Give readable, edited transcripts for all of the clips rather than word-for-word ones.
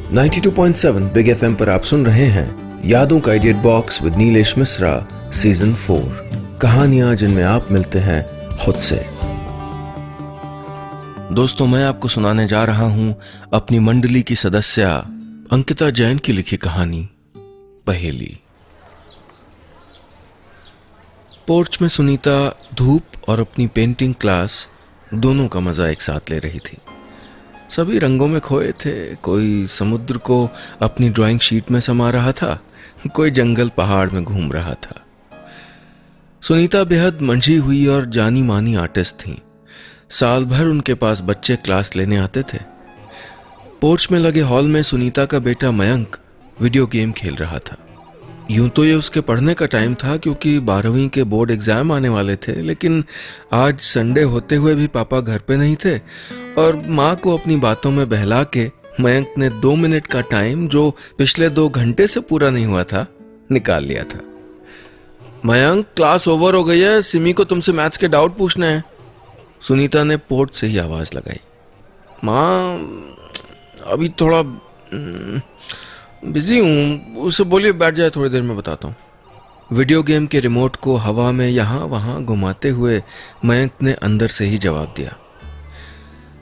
92.7 big FM पर आप सुन रहे हैं यादों का idiot box with Nilesh Mishra season 4। कहानियां जिनमें आप मिलते हैं खुद से। दोस्तों, मैं आपको सुनाने जा रहा हूं अपनी मंडली की सदस्या अंकिता जैन की लिखी कहानी पहेली। पोर्च में सुनीता धूप और अपनी पेंटिंग क्लास दोनों का मजा एक साथ ले रही थी। सभी रंगों में खोए थे। कोई समुद्र को अपनी ड्राइंग शीट में समा रहा था, कोई जंगल पहाड़ में घूम रहा था। सुनीता बेहद मंझी हुई और जानी मानी आर्टिस्ट थीं। साल भर उनके पास बच्चे क्लास लेने आते थे। पोर्च में लगे हॉल में सुनीता का बेटा मयंक वीडियो गेम खेल रहा था। यूं तो ये उसके पढ़ने का टाइम था क्योंकि 12वीं के बोर्ड एग्जाम आने वाले थे, लेकिन आज संडे होते हुए भी पापा घर पे नहीं थे और माँ को अपनी बातों में बहला के मयंक ने 2 मिनट का टाइम, जो पिछले 2 घंटे से पूरा नहीं हुआ था, निकाल लिया था। मयंक, क्लास ओवर हो गई है, सिमी को तुमसे मैथ्स के डाउट पूछने हैं। सुनीता ने पोर्ट से ही आवाज लगाई। माँ, अभी थोड़ा बिजी हूं, उसे बोलिए बैठ जाए, थोड़ी देर में बताता हूं। वीडियो गेम के रिमोट को हवा में यहां वहां घुमाते हुए मयंक ने अंदर से ही जवाब दिया।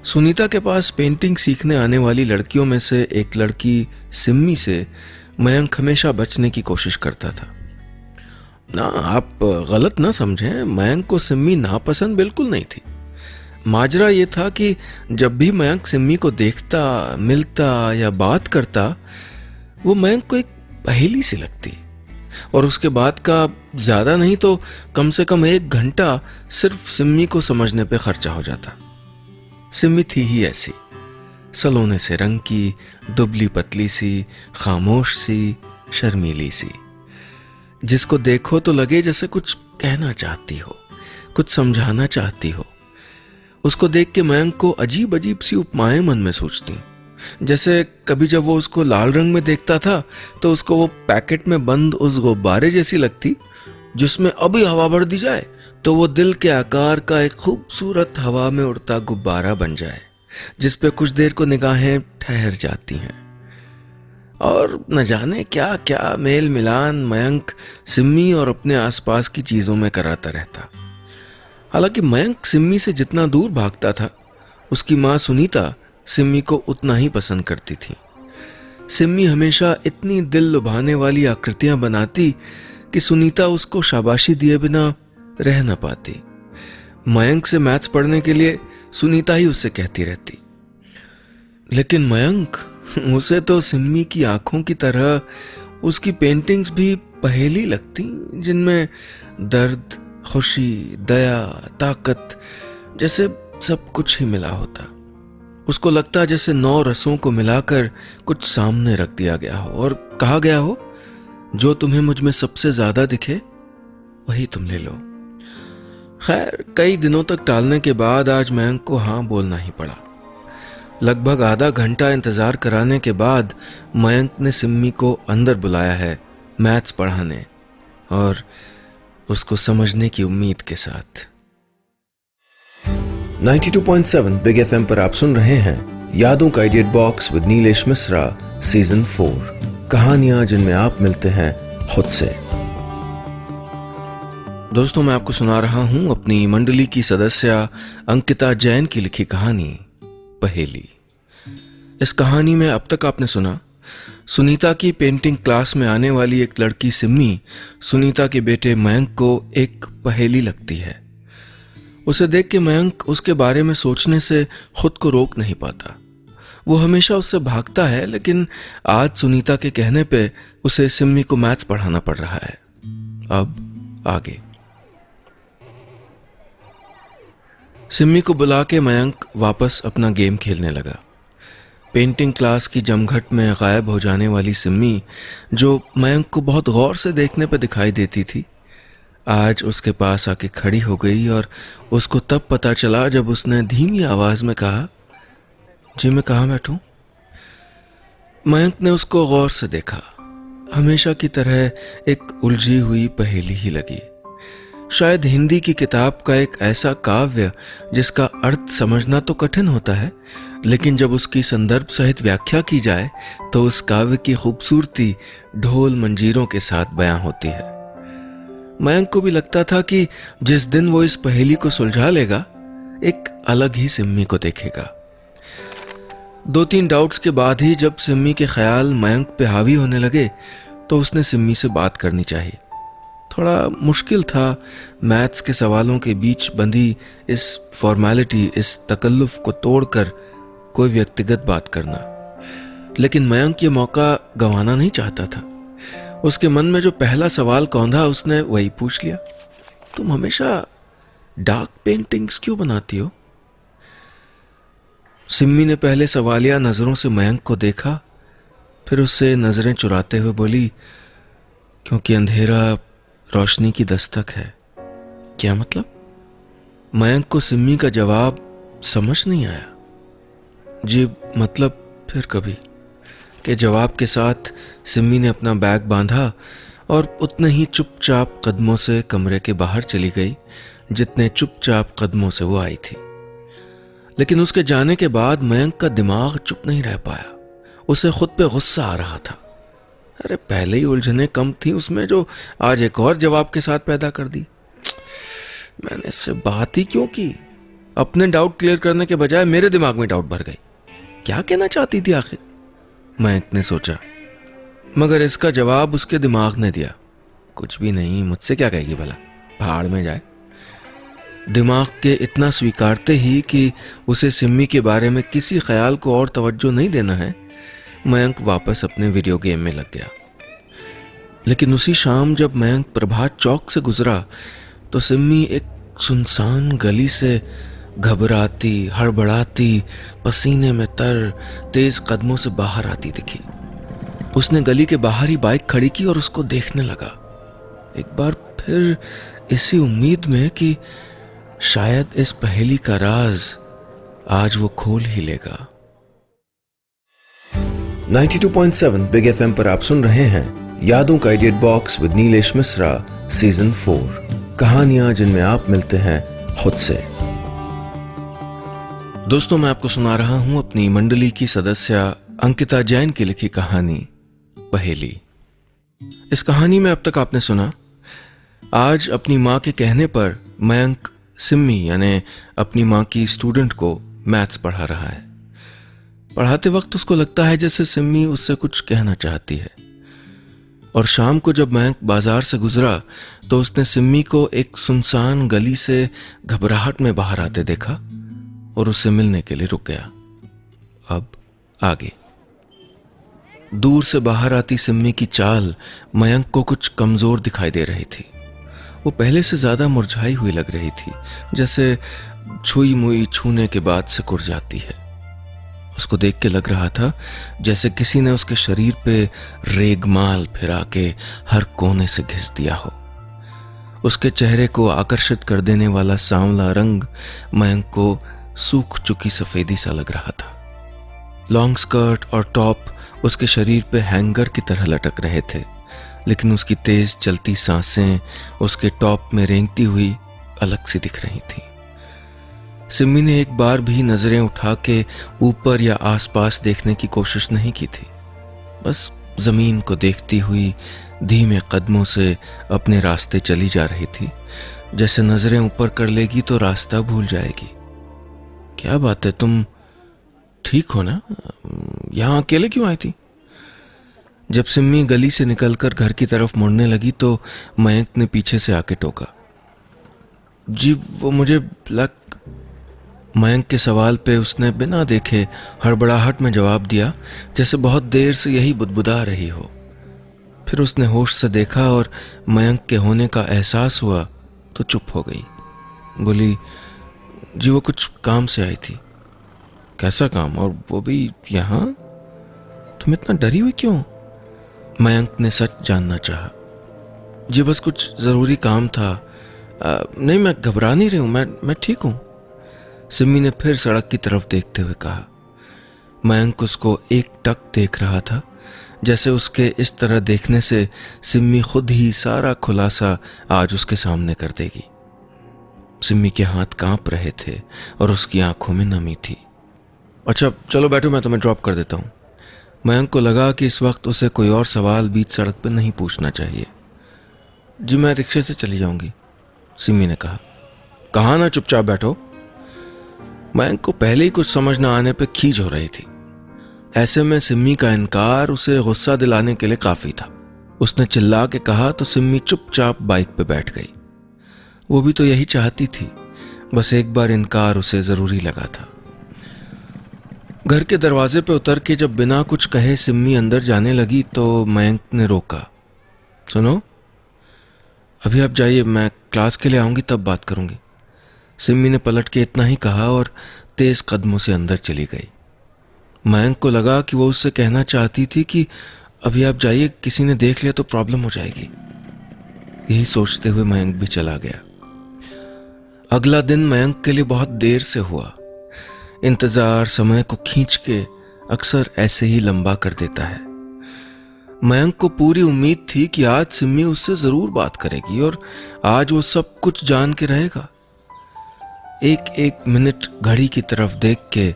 सुनीता के पास पेंटिंग सीखने आने वाली लड़कियों में से एक लड़की सिम्मी से मयंक हमेशा बचने की कोशिश करता था। ना, आप गलत ना समझें, मयंक को सिम्मी नापसंद बिल्कुल नहीं थी। माजरा ये था कि जब भी मयंक सिम्मी को देखता, मिलता या बात करता, वो मयंक को एक पहेली सी लगती और उसके बाद का ज्यादा नहीं तो कम से कम 1 घंटा सिर्फ सिम्मी को समझने पे खर्चा हो जाता। सिम्मी थी ही ऐसी, सलोने से रंग की, दुबली पतली सी, खामोश सी, शर्मीली सी, जिसको देखो तो लगे जैसे कुछ कहना चाहती हो, कुछ समझाना चाहती हो। उसको देख के मयंक को अजीब अजीब सी उपमाएं मन में सूझती। जैसे कभी जब वो उसको लाल रंग में देखता था तो उसको वो पैकेट में बंद उस गुब्बारे जैसी लगती, जिसमें अभी हवा भर दी जाए तो वो दिल के आकार का एक खूबसूरत हवा में उड़ता गुब्बारा बन जाए, जिस पे कुछ देर को निगाहें ठहर जाती हैं। और न जाने क्या क्या मेल मिलान मयंक सिम्मी और अपने आसपास की चीजों में कराता रहता। हालांकि मयंक सिम्मी से जितना दूर भागता था, उसकी माँ सुनीता सिम्मी को उतना ही पसंद करती थी। सिम्मी हमेशा इतनी दिल लुभाने वाली आकृतियां बनाती कि सुनीता उसको शाबाशी दिए बिना रह न पाती। मयंक से मैथ्स पढ़ने के लिए सुनीता ही उससे कहती रहती। लेकिन मयंक, उसे तो सिम्मी की आंखों की तरह उसकी पेंटिंग्स भी पहेली लगती, जिनमें दर्द, खुशी, दया, ताकत जैसे सब कुछ ही मिला होता। उसको लगता जैसे 9 रसों को मिलाकर कुछ सामने रख दिया गया हो और कहा गया हो, जो तुम्हें मुझ में सबसे ज्यादा दिखे वही तुम ले लो। खैर, कई दिनों तक टालने के बाद आज मयंक को हाँ बोलना ही पड़ा। लगभग आधा घंटा इंतजार कराने के बाद मयंक ने सिम्मी को अंदर बुलाया है मैथ्स पढ़ाने, और उसको समझने की उम्मीद के साथ। 92.7 बिग एफएम पर आप सुन रहे हैं यादों का idiot box with Nilesh Mishra season 4। कहानियां जिनमें आप मिलते हैं खुद से। दोस्तों, मैं आपको सुना रहा हूं अपनी मंडली की सदस्या अंकिता जैन की लिखी कहानी पहेली। इस कहानी में अब तक आपने सुना सुनीता की पेंटिंग क्लास में आने वाली एक लड़की सिम्मी सुनीता के बेटे मयंक को एक पहेली लगती है। उसे देख के मयंक उसके बारे में सोचने से खुद को रोक नहीं पाता। वो हमेशा उससे भागता है, लेकिन आज सुनीता के कहने पे उसे सिम्मी को मैथ्स पढ़ाना पड़ रहा है। अब आगे। सिम्मी को बुला के मयंक वापस अपना गेम खेलने लगा। पेंटिंग क्लास की जमघट में गायब हो जाने वाली सिम्मी, जो मयंक को बहुत गौर से देखने पर दिखाई देती थी, आज उसके पास आके खड़ी हो गई और उसको तब पता चला जब उसने धीमी आवाज में कहा, जी मैं कहाँ बैठूं? मयंक ने उसको गौर से देखा। हमेशा की तरह एक उलझी हुई पहेली ही लगी। शायद हिंदी की किताब का एक ऐसा काव्य जिसका अर्थ समझना तो कठिन होता है, लेकिन जब उसकी संदर्भ सहित व्याख्या की जाए तो उस काव्य की खूबसूरती ढोल मंजीरों के साथ बयां होती है। मयंक को भी लगता था कि जिस दिन वो इस पहेली को सुलझा लेगा, एक अलग ही सिम्मी को देखेगा। 2-3 डाउट्स के बाद ही जब सिम्मी के ख्याल मयंक पे हावी होने लगे तो उसने सिम्मी से बात करनी चाहिए। थोड़ा मुश्किल था मैथ्स के सवालों के बीच बंधी इस फॉर्मेलिटी, इस तकल्लुफ को तोड़कर कोई व्यक्तिगत बात करना, लेकिन मयंक ये मौका गंवाना नहीं चाहता था। उसके मन में जो पहला सवाल कौंधा उसने वही पूछ लिया, तुम हमेशा डार्क पेंटिंग्स क्यों बनाती हो? सिम्मी ने पहले सवालिया नजरों से मयंक को देखा, फिर उससे नजरें चुराते हुए बोली, क्योंकि अंधेरा रोशनी की दस्तक है। क्या मतलब? मयंक को सिम्मी का जवाब समझ नहीं आया। जी मतलब फिर कभी के जवाब के साथ सिम्मी ने अपना बैग बांधा और उतने ही चुपचाप कदमों से कमरे के बाहर चली गई जितने चुपचाप कदमों से वो आई थी। लेकिन उसके जाने के बाद मयंक का दिमाग चुप नहीं रह पाया। उसे खुद पे गुस्सा आ रहा था। अरे पहले ही उलझने कम थी उसमें, जो आज एक और जवाब के साथ पैदा कर दी। मैंने इससे बात ही क्यों की? अपने डाउट क्लियर करने के बजाय मेरे दिमाग में डाउट भर गई। क्या कहना चाहती थी आखिर? मयंक ने सोचा, मगर इसका जवाब उसके दिमाग ने दिया, कुछ भी नहीं, मुझसे क्या कहेगी भला, भाड़ में जाए। दिमाग के इतना स्वीकारते ही कि उसे सिम्मी के बारे में किसी ख्याल को और तवज्जो नहीं देना है, मयंक वापस अपने वीडियो गेम में लग गया। लेकिन उसी शाम जब मयंक प्रभात चौक से गुजरा तो सिम्मी एक सुनसान गली से घबराती, हड़बड़ाती, पसीने में तर, तेज कदमों से बाहर आती दिखी। उसने गली के बाहर ही बाइक खड़ी की और उसको देखने लगा, एक बार फिर इसी उम्मीद में कि शायद इस पहेली का राज आज वो खोल ही लेगा। 92.7 बिग एफएम पर आप सुन रहे हैं यादों का idiot box with Nilesh Mishra, season 4, कहानियां जिनमें आप मिलते हैं खुद से। दोस्तों, मैं आपको सुना रहा हूं अपनी मंडली की सदस्य अंकिता जैन की लिखी कहानी पहेली। इस कहानी में अब तक आपने सुना, आज अपनी मां के कहने पर मयंक सिम्मी यानी अपनी मां की स्टूडेंट को मैथ्स पढ़ा रहा है। पढ़ाते वक्त उसको लगता है जैसे सिम्मी उससे कुछ कहना चाहती है। और शाम को जब मयंक बाजार से गुजरा तो उसने सिम्मी को एक सुनसान गली से घबराहट में बाहर आते देखा और उससे मिलने के लिए रुक गया। अब आगे। दूर से बाहर आती सिम्मी की चाल मयंक को कुछ कमजोर दिखाई दे रही थी। वो पहले से ज्यादा मुरझाई हुई लग रही थी, जैसे छुई मुई छूने के बाद सिकुड़ जाती है। उसको देख के लग रहा था जैसे किसी ने उसके शरीर पे रेगमाल फिरा के हर कोने से घिस दिया हो। उसके चेहरे को आकर्षित कर देने वाला सांवला रंग मयंक को सूख चुकी सफेदी सा लग रहा था। लॉन्ग स्कर्ट और टॉप उसके शरीर पे हैंगर की तरह लटक रहे थे, लेकिन उसकी तेज चलती सांसें उसके टॉप में रेंगती हुई अलग सी दिख रही थी। सिम्मी ने एक बार भी नजरें उठा के ऊपर या आसपास देखने की कोशिश नहीं की थी। बस जमीन को देखती हुई धीमे कदमों से अपने रास्ते चली जा रही थी, जैसे नजरें ऊपर कर लेगी तो रास्ता भूल जाएगी। क्या बात है, तुम ठीक हो ना? यहां अकेले क्यों आई थी? जब सिम्मी गली से निकलकर घर की तरफ मुड़ने लगी तो मयंक ने पीछे से आके टोका। जी वो मुझे मयंक के सवाल पे उसने बिना देखे हड़बड़ाहट में जवाब दिया, जैसे बहुत देर से यही बुदबुदा रही हो। फिर उसने होश से देखा और मयंक के होने का एहसास हुआ तो चुप हो गई। बोली, जी वो कुछ काम से आई थी। कैसा काम, और वो भी यहां? तुम इतना डरी हुई क्यों? मयंक ने सच जानना चाहा। जी बस कुछ जरूरी काम था। नहीं, मैं घबरा नहीं रही हूं, मैं ठीक हूं। सिम्मी ने फिर सड़क की तरफ देखते हुए कहा। मयंक उसको एक टक देख रहा था, जैसे उसके इस तरह देखने से सिम्मी खुद ही सारा खुलासा आज उसके सामने कर देगी। सिम्मी के हाथ कांप रहे थे और उसकी आंखों में नमी थी। अच्छा चलो बैठो, मैं तुम्हें ड्रॉप कर देता हूँ। मयंक को लगा कि इस वक्त उसे कोई और सवाल बीच सड़क पर नहीं पूछना चाहिए। जी मैं रिक्शे से चली जाऊंगी, सिम्मी ने कहा। कहा ना चुपचाप बैठो। मयंक को पहले ही कुछ समझ न आने पर खींच हो रही थी। ऐसे में सिम्मी का इनकार उसे गुस्सा दिलाने के लिए काफी था। उसने चिल्ला के कहा तो सिम्मी चुपचाप बाइक पे बैठ गई। वो भी तो यही चाहती थी, बस एक बार इनकार उसे जरूरी लगा था। घर के दरवाजे पे उतर के जब बिना कुछ कहे सिम्मी अंदर जाने लगी तो मयंक ने रोका। सुनो, अभी आप जाइए, मैं क्लास के लिए आऊंगी तब बात करूंगी। सिम्मी ने पलट के इतना ही कहा और तेज कदमों से अंदर चली गई। मयंक को लगा कि वो उससे कहना चाहती थी कि अभी आप जाइए, किसी ने देख लिया तो प्रॉब्लम हो जाएगी। यही सोचते हुए मयंक भी चला गया। अगला दिन मयंक के लिए बहुत देर से हुआ। इंतजार समय को खींच के अक्सर ऐसे ही लंबा कर देता है। मयंक को पूरी उम्मीद थी कि आज सिम्मी उससे जरूर बात करेगी और आज वो सब कुछ जान के रहेगा। एक एक मिनट घड़ी की तरफ देख के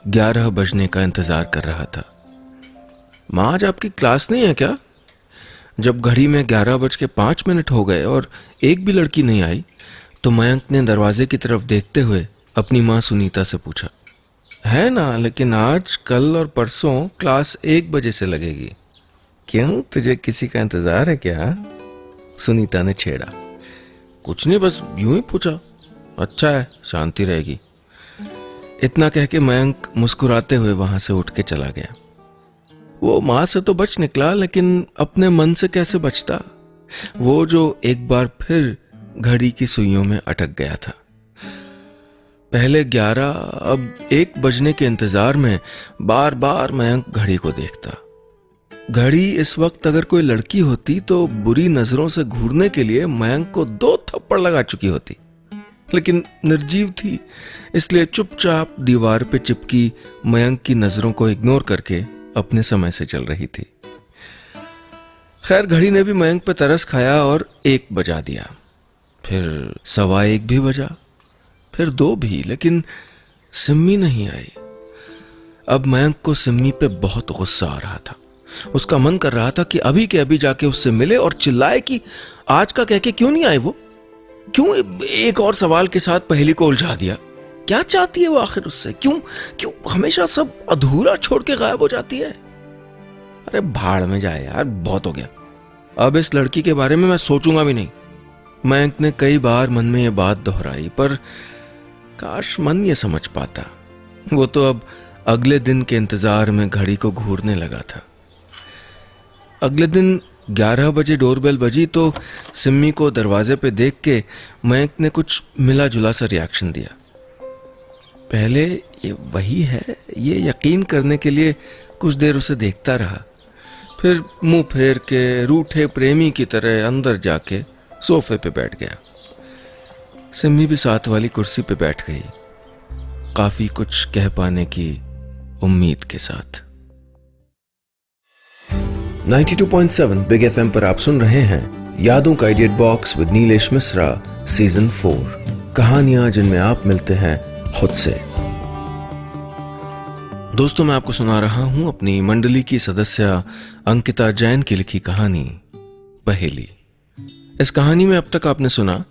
11 बजने का इंतजार कर रहा था। माँ आज आपकी क्लास नहीं है क्या? जब घड़ी में 11:05 हो गए और एक भी लड़की नहीं आई तो मयंक ने दरवाजे की तरफ देखते हुए अपनी माँ सुनीता से पूछा। है ना, लेकिन आज कल और परसों क्लास 1 बजे से लगेगी। क्यों, तुझे किसी का इंतजार है क्या? सुनीता ने छेड़ा। कुछ नहीं, बस यूं ही पूछा। अच्छा है, शांति रहेगी। इतना कह के मयंक मुस्कुराते हुए वहां से उठ के चला गया। वो मां से तो बच निकला, लेकिन अपने मन से कैसे बचता, वो जो एक बार फिर घड़ी की सुइयों में अटक गया था। पहले 11 अब 1 बजने के इंतजार में बार बार मयंक घड़ी को देखता। घड़ी इस वक्त अगर कोई लड़की होती तो बुरी नजरों से घूरने के लिए मयंक को 2 थप्पड़ लगा चुकी होती, लेकिन निर्जीव थी, इसलिए चुपचाप दीवार पे चिपकी मयंक की नजरों को इग्नोर करके अपने समय से चल रही थी। खैर, घड़ी ने भी मयंक पे तरस खाया और 1 बजा दिया, फिर 1:15 भी बजा, फिर 2 भी, लेकिन सिम्मी नहीं आई। अब मयंक को सिम्मी पे बहुत गुस्सा आ रहा था। उसका मन कर रहा था कि अभी के अभी जाके उससे मिले और चिल्लाए कि आज का कह के क्यों नहीं आई वो, क्यों एक और सवाल के साथ पहेली को उलझा दिया। क्या चाहती है वो आखिर उससे? क्यों क्यों हमेशा सब अधूरा छोड़ के गायब हो जाती है? अरे भाड़ में जाए यार, बहुत हो गया। अब इस लड़की के बारे में मैं सोचूंगा भी नहीं। मयंक ने कई बार मन में यह बात दोहराई, पर काश मन ये समझ पाता। वो तो अब अगले दिन के इंतजार में घड़ी को घूरने लगा था। अगले दिन 11 बजे डोरबेल बजी तो सिम्मी को दरवाजे पे देख के मयंक ने कुछ मिला जुला सा रिएक्शन दिया। पहले ये वही है, ये यकीन करने के लिए कुछ देर उसे देखता रहा, फिर मुंह फेर के रूठे प्रेमी की तरह अंदर जाके सोफे पे बैठ गया। सिम्मी भी साथ वाली कुर्सी पे बैठ गई, काफी कुछ कह पाने की उम्मीद के साथ। 92.7 बिग एफएम पर आप सुन रहे हैं यादों का idiot box with Nilesh Mishra season 4, कहानियां जिनमें आप मिलते हैं खुद से। दोस्तों, मैं आपको सुना रहा हूं अपनी मंडली की सदस्य अंकिता जैन की लिखी कहानी पहेली। इस कहानी में अब तक आपने सुना,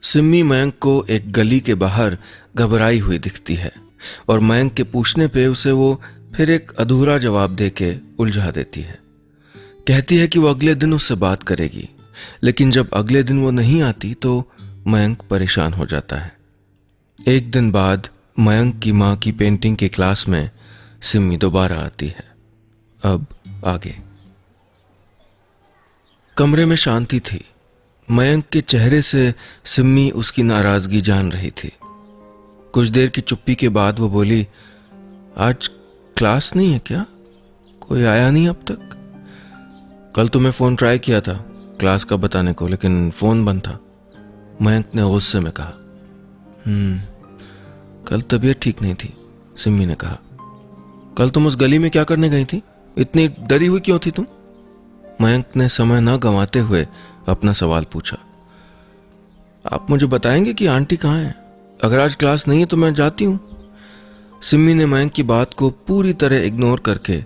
सिम्मी मयंक को एक गली के बाहर घबराई हुई दिखती है और मयंक के पूछने पे उसे वो फिर एक अधूरा जवाब देके उलझा देती है। कहती है कि वो अगले दिन उससे बात करेगी, लेकिन जब अगले दिन वो नहीं आती तो मयंक परेशान हो जाता है। एक दिन बाद मयंक की मां की पेंटिंग की क्लास में सिम्मी दोबारा आती है। अब आगे। कमरे में शांति थी। मयंक के चेहरे से सिम्मी उसकी नाराजगी जान रही थी। कुछ देर की चुप्पी के बाद वो बोली, आज क्लास नहीं है क्या? कोई आया नहीं अब तक? कल तुम्हें फोन ट्राई किया था क्लास का बताने को, लेकिन फोन बंद था, मयंक ने गुस्से में कहा। कल तबीयत ठीक नहीं थी, सिम्मी ने कहा। कल तुम उस गली में क्या करने गई थी? इतनी डरी हुई क्यों थी तुम? मयंक ने समय न गंवाते हुए अपना सवाल पूछा। आप मुझे बताएंगे कि आंटी कहाँ है? अगर आज क्लास नहीं है तो मैं जाती हूं। सिम्मी ने मयंक की बात को पूरी तरह इग्नोर करके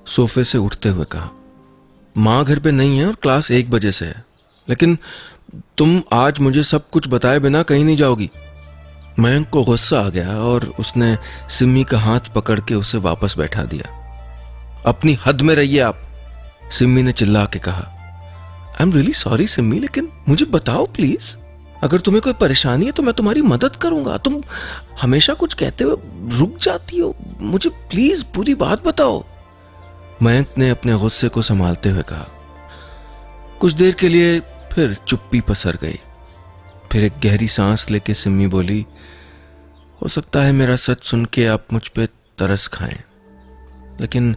सोफे से उठते हुए कहा। माँ घर पे नहीं है और क्लास 1 बजे से है, लेकिन तुम आज मुझे सब कुछ बताए बिना कहीं नहीं जाओगी। मयंक को गुस्सा आ गया और उसने सिम्मी का हाथ पकड़ के उसे वापस बैठा दिया। अपनी हद में रहिए आप, सिम्मी ने चिल्ला के कहा। I am really sorry Simmi, लेकिन मुझे बताओ प्लीज। अगर तुम्हें कोई परेशानी है तो मैं तुम्हारी मदद करूंगा। तुम हमेशा कुछ कहते हुए रुक जाती हो। मुझे प्लीज पूरी बात बताओ, मयंक ने अपने गुस्से को संभालते हुए कहा। कुछ देर के लिए फिर चुप्पी पसर गई। फिर एक गहरी सांस लेके सिम्मी बोली, हो सकता है मेरा सच सुन के आप मुझ पे तरस खाएं, लेकिन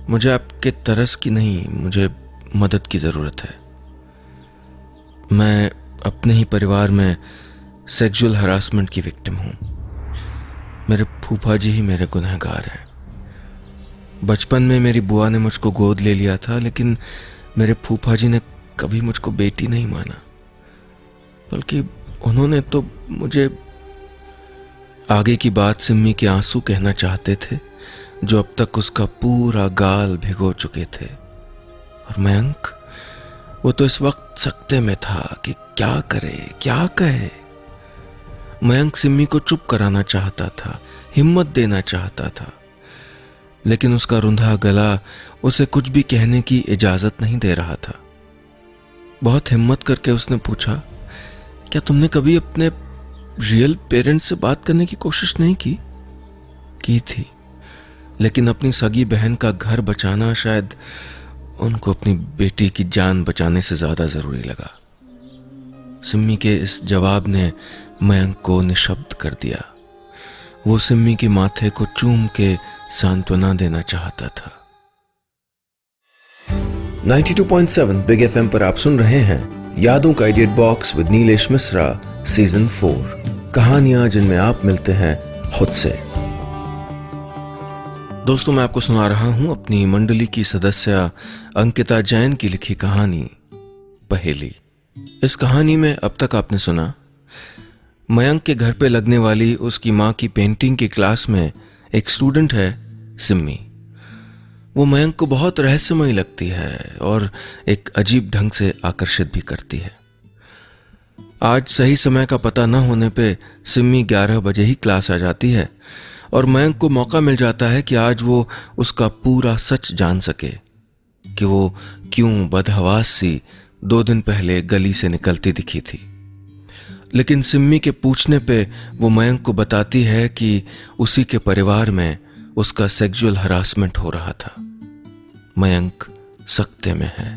मुझे आपके तरस की नहीं, मुझे मदद की जरूरत है। मैं अपने ही परिवार में सेक्सुअल हरासमेंट की विक्टिम हूं। मेरे फूफा जी ही मेरे गुनहगार हैं। बचपन में मेरी बुआ ने मुझको गोद ले लिया था, लेकिन मेरे फूफा जी ने कभी मुझको बेटी नहीं माना, बल्कि उन्होंने तो मुझे। आगे की बात सिम्मी के आंसू कहना चाहते थे जो अब तक उसका पूरा गाल भिगो चुके थे। और मयंक, वो तो इस वक्त सकते में था कि क्या करे क्या कहे। मयंक सिम्मी को चुप कराना चाहता था, हिम्मत देना चाहता था, लेकिन उसका रुंधा गला उसे कुछ भी कहने की इजाजत नहीं दे रहा था। बहुत हिम्मत करके उसने पूछा, क्या तुमने कभी अपने रियल पेरेंट्स से बात करने की कोशिश नहीं की? की थी, लेकिन अपनी सगी बहन का घर बचाना शायद उनको अपनी बेटी की जान बचाने से ज्यादा जरूरी लगा। सिम्मी के इस जवाब ने मयंक को निशब्द कर दिया। वो सिम्मी के माथे को चूम के सांत्वना देना चाहता था। 92.7 बिग एफएम पर आप सुन रहे हैं यादों का edit box with Nilesh Mishra season 4, कहानियां जिनमें आप मिलते हैं खुद से। दोस्तों, मैं आपको सुना रहा हूं अपनी मंडली की सदस्य अंकिता जैन की लिखी कहानी पहेली। इस कहानी में अब तक आपने सुना, मयंक के घर पे लगने वाली उसकी माँ की पेंटिंग की क्लास में एक स्टूडेंट है सिम्मी। वो मयंक को बहुत रहस्यमयी लगती है और एक अजीब ढंग से आकर्षित भी करती है। आज सही समय का पता न होने पे सिम्मी 11 बजे ही क्लास आ जाती है और मयंक को मौका मिल जाता है कि आज वो उसका पूरा सच जान सके कि वो क्यों बदहवास सी 2 दिन पहले गली से निकलती दिखी थी। लेकिन सिम्मी के पूछने पे वो मयंक को बताती है कि उसी के परिवार में उसका सेक्सुअल हरासमेंट हो रहा था। मयंक सकते में है।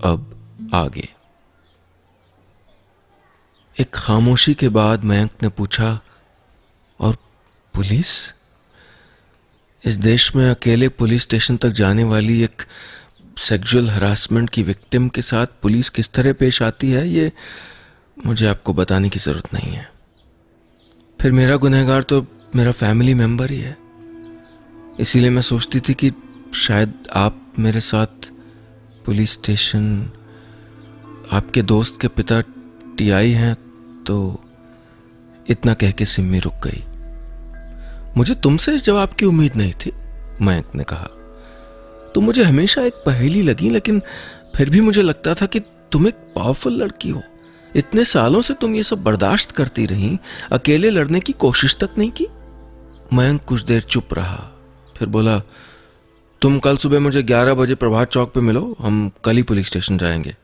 अब आगे। एक खामोशी के बाद मयंक ने पूछा, और पुलिस? इस देश में अकेले पुलिस स्टेशन तक जाने वाली एक सेक्सुअल हरासमेंट की विक्टिम के साथ पुलिस किस तरह पेश आती है, ये मुझे आपको बताने की जरूरत नहीं है। फिर मेरा गुनहगार तो मेरा फैमिली मेंबर ही है। इसीलिए मैं सोचती थी कि शायद आप मेरे साथ पुलिस स्टेशन, आपके दोस्त के पिता टीआई हैं। तो इतना कह के सिम्मी रुक गई। मुझे तुमसे इस जवाब की उम्मीद नहीं थी, मयंक ने कहा। तुम मुझे हमेशा एक पहेली लगी, लेकिन फिर भी मुझे लगता था कि तुम एक पावरफुल लड़की हो। इतने सालों से तुम ये सब बर्दाश्त करती रही, अकेले लड़ने की कोशिश तक नहीं की। मयंक कुछ देर चुप रहा, फिर बोला, तुम कल सुबह मुझे 11 बजे प्रभात चौक पे मिलो, हम कल ही पुलिस स्टेशन जाएंगे।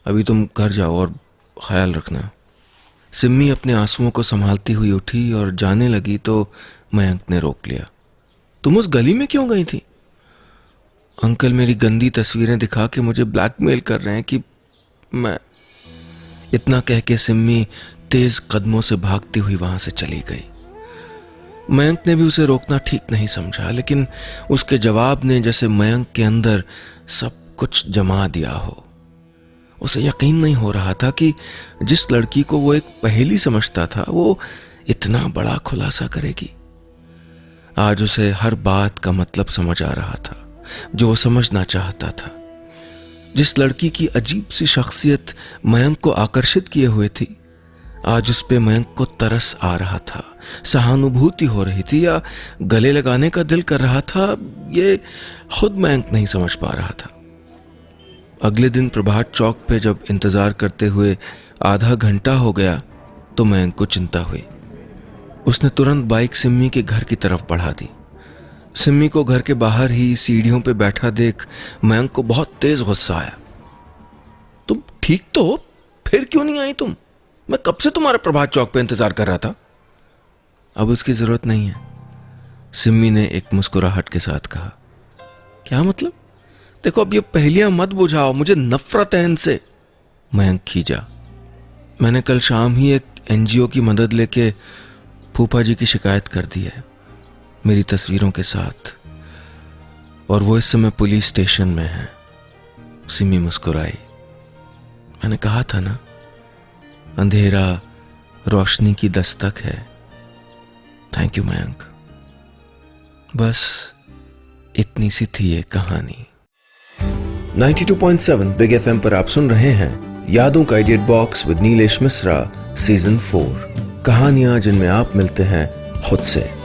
अभी तुम घर जाओ और ख्याल रखना। सिम्मी अपने आंसुओं को संभालती हुई उठी और जाने लगी तो मयंक ने रोक लिया। तुम उस गली में क्यों गई थी? अंकल मेरी गंदी तस्वीरें दिखा के मुझे ब्लैकमेल कर रहे हैं कि मैं। इतना कह के सिम्मी तेज कदमों से भागती हुई वहां से चली गई। मयंक ने भी उसे रोकना ठीक नहीं समझा, लेकिन उसके जवाब ने जैसे मयंक के अंदर सब कुछ जमा दिया हो। उसे यकीन नहीं हो रहा था कि जिस लड़की को वो एक पहेली समझता था वो इतना बड़ा खुलासा करेगी। आज उसे हर बात का मतलब समझ आ रहा था। जो वो समझना चाहता था। जिस लड़की की अजीब सी शख्सियत मयंक को आकर्षित किए हुए थी, आज उस पे मयंक को तरस आ रहा था, सहानुभूति हो रही थी या गले लगाने का दिल कर रहा था, ये खुद मयंक नहीं समझ पा रहा था। अगले दिन प्रभात चौक पे जब इंतजार करते हुए आधा घंटा हो गया तो मयंक को चिंता हुई। उसने तुरंत बाइक सिम्मी के घर की तरफ बढ़ा दी। सिम्मी को घर के बाहर ही सीढ़ियों पे बैठा देख मयंक को बहुत तेज गुस्सा आया। तुम ठीक तो हो, फिर क्यों नहीं आई तुम? मैं कब से तुम्हारे प्रभात चौक पे इंतजार कर रहा था। अब उसकी जरूरत नहीं है, सिम्मी ने एक मुस्कुराहट के साथ कहा। क्या मतलब? देखो, अब ये पहेलियां मत बुझाओ, मुझे नफरत है इनसे। मयंक खींचा। मैंने कल शाम ही एक एनजीओ की मदद लेके फूफा जी की शिकायत कर दी है, मेरी तस्वीरों के साथ, और वो इस समय पुलिस स्टेशन में है। सिमी मुस्कुराई। मैंने कहा था ना, अंधेरा रोशनी की दस्तक है। Thank you Mayank. बस इतनी सी थी ये कहानी। 92.7 बिग एफएम पर आप सुन रहे हैं यादों का edit box with Nilesh Mishra season 4, कहानियां जिनमें आप मिलते हैं खुद से।